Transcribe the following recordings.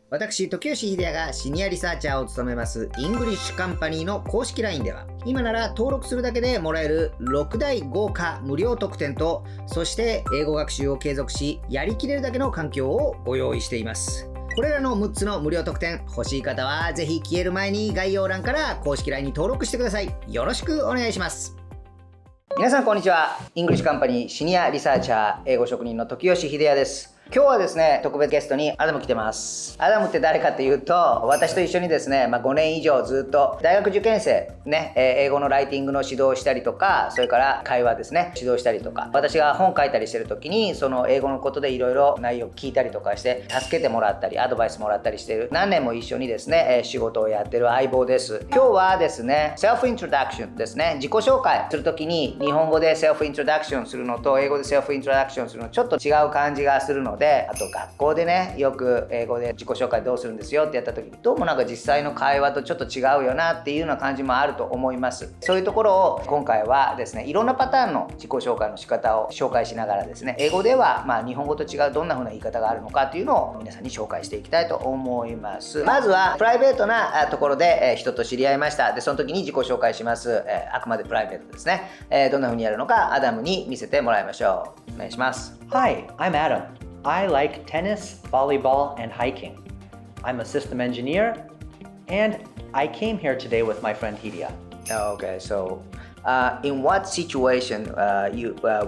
私、時吉秀弥がシニアリサーチャーを務めますイングリッシュカンパニーの公式 LINE では、今なら登録するだけでもらえる6大豪華無料特典と、そして英語学習を継続し、やりきれるだけの環境をご用意しています。これらの6つの無料特典欲しい方は、ぜひ消える前に概要欄から公式 LINE に登録してください。よろしくお願いします。皆さんこんにちは。イングリッシュカンパニーシニアリサーチャー英語職人の時吉秀弥です。今日はですね、特別ゲストにアダム来てます。アダムって誰かっていうと、私と一緒にですね、5年以上ずっと大学受験生ね、英語のライティングの指導をしたりとか、それから会話ですね、指導したりとか、私が本書いたりしてる時に、その英語のことでいろいろ内容を聞いたりとかして、助けてもらったり、アドバイスもらったりしている、何年も一緒にですね、仕事をやってる相棒です。今日はですね、セルフイントロダクションですね、自己紹介する時に、日本語でセルフイントロダクションするのと、英語でセルフイントロダクションするのちょっと違う感じがするので、あと学校でね、よく英語で自己紹介どうするんですよってやった時、どうもなんか実際の会話とちょっと違うよなっていうような感じもあると思います。そういうところを今回はですね、いろんなパターンの自己紹介の仕方を紹介しながらですね、英語では日本語と違うどんな風な言い方があるのかっていうのを皆さんに紹介していきたいと思います。まずはプライベートなところで人と知り合いました。で、その時に自己紹介します。あくまでプライベートですね。どんな風にやるのかアダムに見せてもらいましょう。お願いします。Hi, I'm Adam.I like tennis, volleyball, and hiking. I'm a system engineer, and I came here today with my friend Hidia. Okay, so in what situation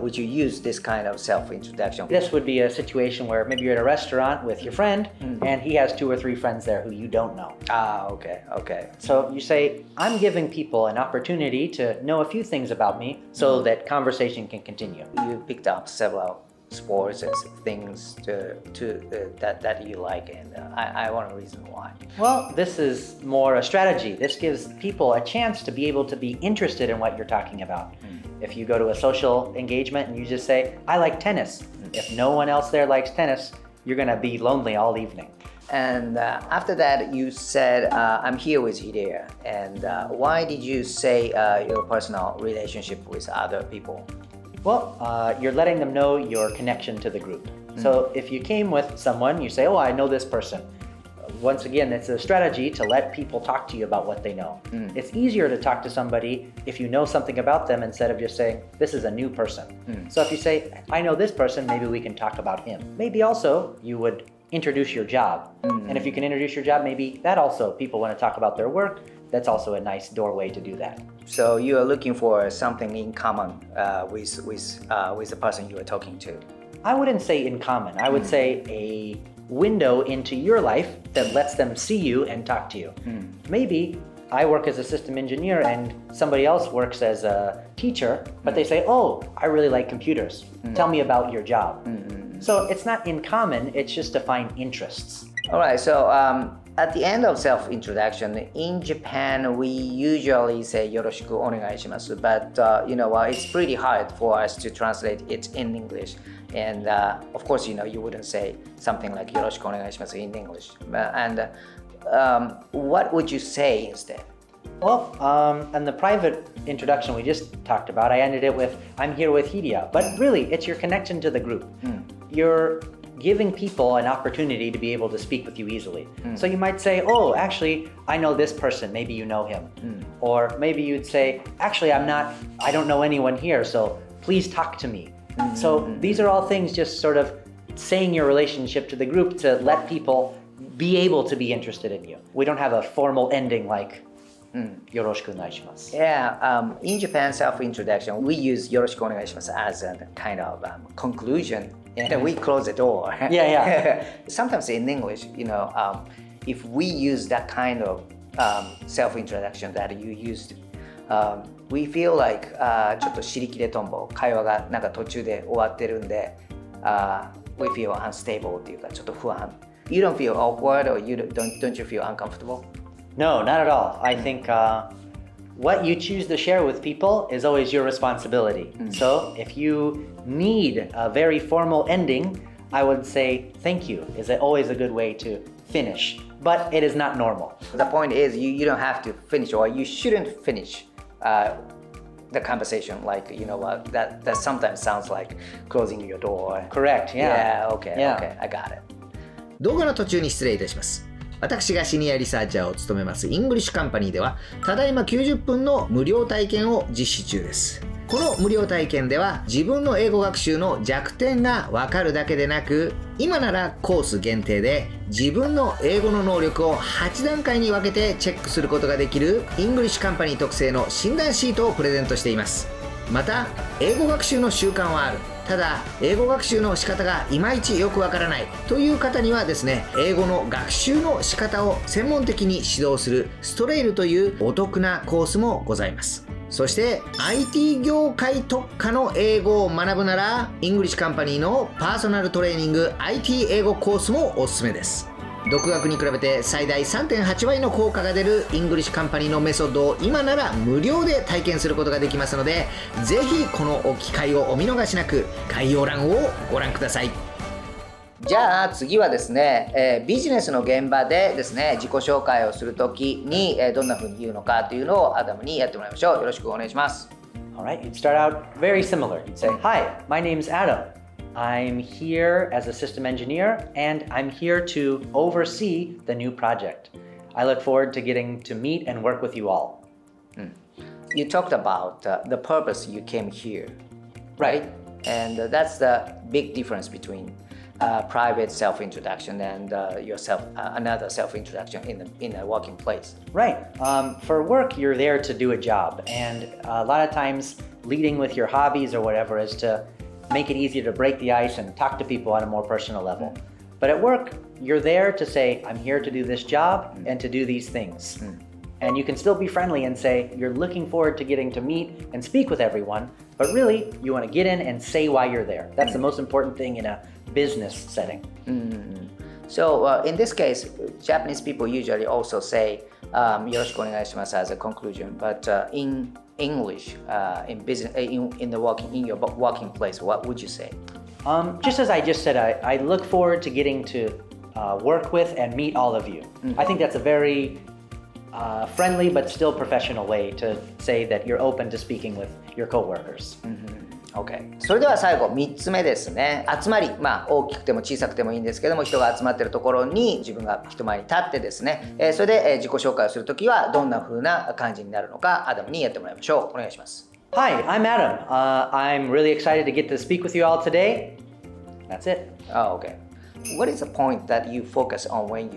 would you use this kind of self-introduction? This would be a situation where maybe you're at a restaurant with your friend, and he has 2 or 3 friends there who you don't know. Okay. So you say, I'm giving people an opportunity to know a few things about me so that conversation can continue. You picked up several sports and things that you like, and I want a reason why. Well, this is more a strategy. This gives people a chance to be able to be interested in what you're talking about. If you go to a social engagement and you just say, I like tennis. If no one else there likes tennis, you're going to be lonely all evening. And after that, you said, I'm here with Hidea. And why did you say your personal relationship with other people? Well, you're letting them know your connection to the group. So if you came with someone, you say, oh, I know this person. Once again, it's a strategy to let people talk to you about what they know. It's easier to talk to somebody if you know something about them instead of just saying, this is a new person. So if you say, I know this person, maybe we can talk about him. Maybe also you would introduce your job. And if you can introduce your job, maybe that also, people want to talk about their work. That's also a nice doorway to do that. So you are looking for something in common with the person you are talking to. I wouldn't say in common. I would say a window into your life that lets them see you and talk to you. Maybe I work as a system engineer and somebody else works as a teacher, but they say, oh, I really like computers. Tell me about your job. So it's not in common, it's just to find interests. All right, so at the end of self-introduction, in Japan, we usually say よろしくお願いします, but it's pretty hard for us to translate it in English. And of course, you wouldn't say something like よろしくお願いします in English. And what would you say instead? Well, in the private introduction we just talked about, I ended it with, I'm here with Hidia. But really, it's your connection to the group. You're giving people an opportunity to be able to speak with you easily. So you might say, oh, actually, I know this person, maybe you know him. Or maybe you'd say, actually, I don't know anyone here, so please talk to me. So these are all things just sort of saying your relationship to the group to let people be able to be interested in you. We don't have a formal ending like, よろしくお願いします. Yeah, in Japan self-introduction, we use よろしくお願いします as a kind of conclusion, and we close the door. Yeah. Sometimes in English, if we use that kind of self-introduction that you used, we feel like ちょっと尻切れとんぼ、会話がなんか途中で終わってるんで、we feel unstable っていうかちょっと不安. You don't feel awkward or don't you feel uncomfortable? No, not at all. I think what you choose to share with people is always your responsibility. So if you need a very formal ending, I would say thank you is always a good way to finish. But it is not normal. The point is you don't have to finish, or you shouldn't finish the conversation like, that sometimes sounds like closing your door. Correct, yeah. Okay, I got it. 動画の途中に失礼いたします。私がシニアリサーチャーを務めますイングリッシュカンパニーでは、ただいま90分の無料体験を実施中です。この無料体験では、自分の英語学習の弱点がわかるだけでなく、今ならコース限定で自分の英語の能力を8段階に分けてチェックすることができるイングリッシュカンパニー特製の診断シートをプレゼントしています。また、英語学習の習慣はある。ただ、英語学習の仕方がいまいちよくわからないという方にはですね、英語の学習の仕方を専門的に指導するストレイルというお得なコースもございます。そして IT 業界特化の英語を学ぶなら、イングリッシュカンパニーのパーソナルトレーニング IT 英語コースもおすすめです。独学に比べて最大 3.8 倍の効果が出るイングリッシュカンパニーのメソッドを今なら無料で体験することができますので、ぜひこの機会をお見逃しなく、概要欄をご覧ください。じゃあ次はですね、ビジネスの現場でですね、自己紹介をするときに、どんな風に言うのかというのをアダムにやってもらいましょう。よろしくお願いします。Alright, you'd start out very similar. You'd say, Hi, my name's Adam.I'm here as a system engineer, and I'm here to oversee the new project. I look forward to getting to meet and work with you all. You talked about the purpose you came here, right? And that's the big difference between private self-introduction and another self-introduction in a working place. Right. For work, you're there to do a job, and a lot of times leading with your hobbies or whatever is to make it easier to break the ice and talk to people on a more personal level. But at work, you're there to say, I'm here to do this job and to do these things. And you can still be friendly and say, you're looking forward to getting to meet and speak with everyone, but really, you want to get in and say why you're there. That's the most important thing in a business setting. So in this case, Japanese people usually also say, よろしくお願いします as a conclusion, but in English, in business, in your working place, what would you say? Just as I just said, I look forward to getting to work with and meet all of you. I think that's a very friendly but still professional way to say that you're open to speaking with your coworkers.Okay. それでは最後3つ目ですね。集まり、大きくても小さくてもいいんですけども、人が集まっているところに自分が人前に立ってですね、それで自己紹介をするときはどんな風な感じになるのか、アダムにやってもらいましょう。お願いします。Hi, I'm Adam. I'm really excited to get to speak with you all today. That's it. Oh, okay. What is the point that you focus on when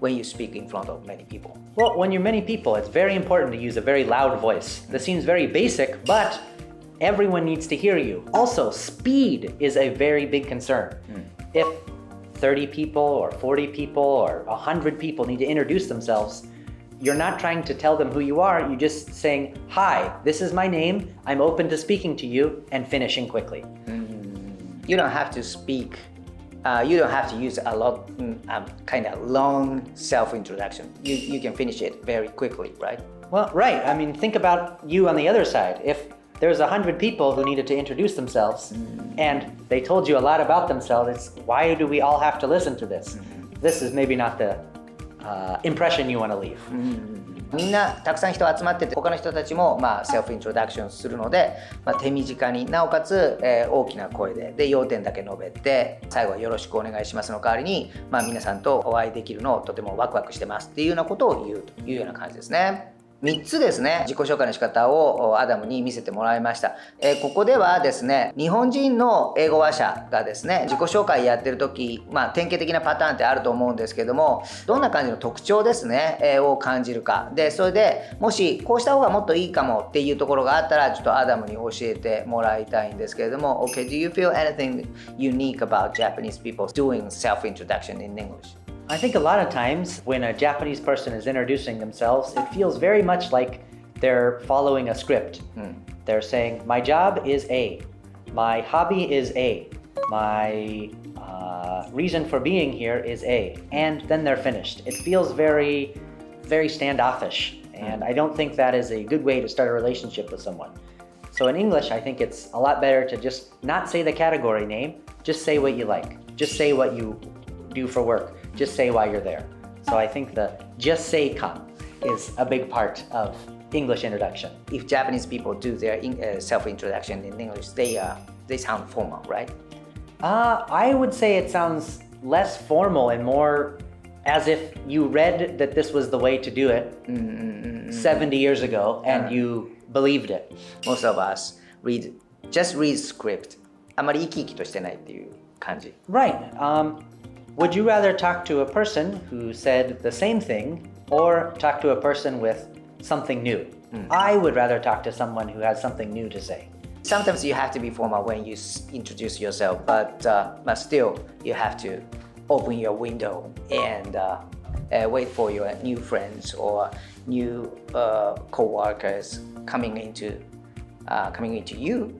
when you speak in front of many people? Well, when you're many people, it's very important to use a very loud voice. This seems very basic, but everyone needs to hear you. Also, speed is a very big concern. If 30 people or 40 people or 100 people need to introduce themselves, you're not trying to tell them who you are, you're just saying, Hi, this is my name, I'm open to speaking to you, and finishing quickly. You don't have to speak, you don't have to use a lot, kind of long self-introduction. You can finish it very quickly, right? Well, right. I mean, think about you on the other side. If there's 100 people who needed to introduce themselves, and they told you a lot about themselves, it's why do we all have to listen to this? This is maybe not the impression you want to leave. みんなたくさん人集まってて、他の人たちもセルフイントロダクションするので、手短になおかつ、大きな声で要点だけ述べて、最後はよろしくお願いしますの代わりに、皆さんとお会いできるのをとてもワクワクしてますっていうようなことを言うというような感じですね。3つですね、自己紹介の仕方をアダムに見せてもらいました。ここではですね、日本人の英語話者がですね、自己紹介やってる時、典型的なパターンってあると思うんですけども、どんな感じの特徴ですね、を感じるか。で、それでもしこうした方がもっといいかもっていうところがあったら、ちょっとアダムに教えてもらいたいんですけれども、Okay, do you feel anything unique about Japanese people doing self-introduction in English?I think a lot of times when a Japanese person is introducing themselves, it feels very much like they're following a script. They're saying, my job is A, my hobby is A, my reason for being here is A, and then they're finished. It feels very, very standoffish, and I don't think that is a good way to start a relationship with someone. So in English, I think it's a lot better to just not say the category name, just say what you like, just say what you do for work.Just say why you're there. So I think the just say come is a big part of English introduction. If Japanese people do their self-introduction in English, they sound formal, right? I would say it sounds less formal and more as if you read that this was the way to do it 70 years ago and you believed it. Most of us just read script. あまり生き生きとしてないっていう感じ。Right. Would you rather talk to a person who said the same thing or talk to a person with something new? I would rather talk to someone who has something new to say. Sometimes you have to be formal when you introduce yourself, but still you have to open your window and wait for your new friends or new co-workers coming into you.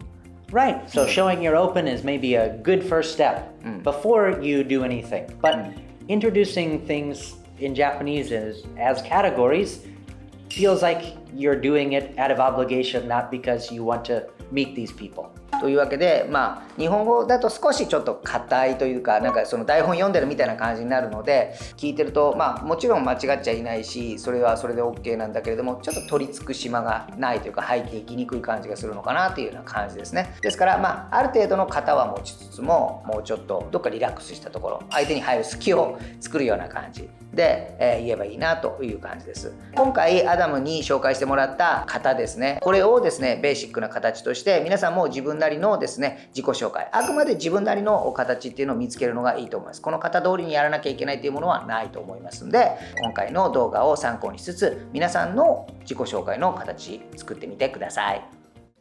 Right. So showing you're open is maybe a good first step before you do anything. But introducing things in Japanese as categories feels like you're doing it out of obligation, not because you want to meet these people. というわけで、日本語だと少しちょっと硬いというか、なんかその台本読んでるみたいな感じになるので、聞いてると、もちろん間違っちゃいないし、それはそれで OK なんだけれども、ちょっと取り付く島がないというか、入っていきにくい感じがするのかなというような感じですね。ですから、ある程度の型は持ちつつも、もうちょっとどっかリラックスしたところ、相手に入る隙を作るような感じで、言えばいいなという感じです。今回アダムに紹介してもらった型ですね。これをですね、ベーシックな形として、皆さんも自分なりのですね、自己紹介、あくまで自分なりの形っていうのを見つけるのがいいと思います。この型通りにやらなきゃいけないっていうものはないと思いますので、今回の動画を参考にしつつ、皆さんの自己紹介の形作ってみてください。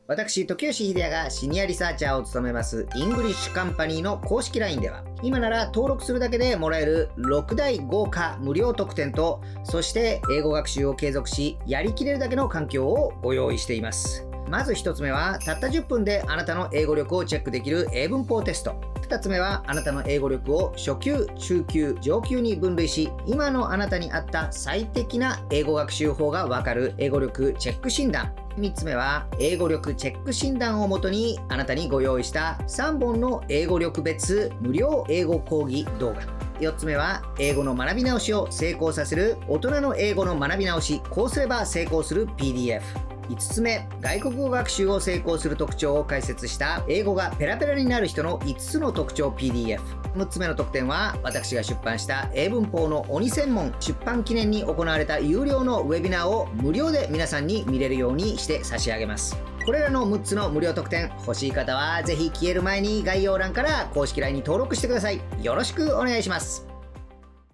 私、時吉秀弥がシニアリサーチャーを務めますイングリッシュカンパニーの公式 LINE では、今なら登録するだけでもらえる6大豪華無料特典と、そして英語学習を継続し、やりきれるだけの環境をご用意しています。まず1つ目は、たった10分であなたの英語力をチェックできる英文法テスト。2つ目は、あなたの英語力を初級、中級、上級に分類し、今のあなたに合った最適な英語学習法がわかる英語力チェック診断。3つ目は、英語力チェック診断をもとにあなたにご用意した3本の英語力別無料英語講義動画。4つ目は、英語の学び直しを成功させる大人の英語の学び直し、こうすれば成功する PDF。5つ目、外国語学習を成功する特徴を解説した英語がペラペラになる人の5つの特徴 PDF。6つ目の特典は、私が出版した英文法の鬼専門出版記念に行われた有料のウェビナーを無料で皆さんに見れるようにして差し上げます。これらの6つの無料特典欲しい方は、ぜひ消える前に概要欄から公式 LINE に登録してください。よろしくお願いします。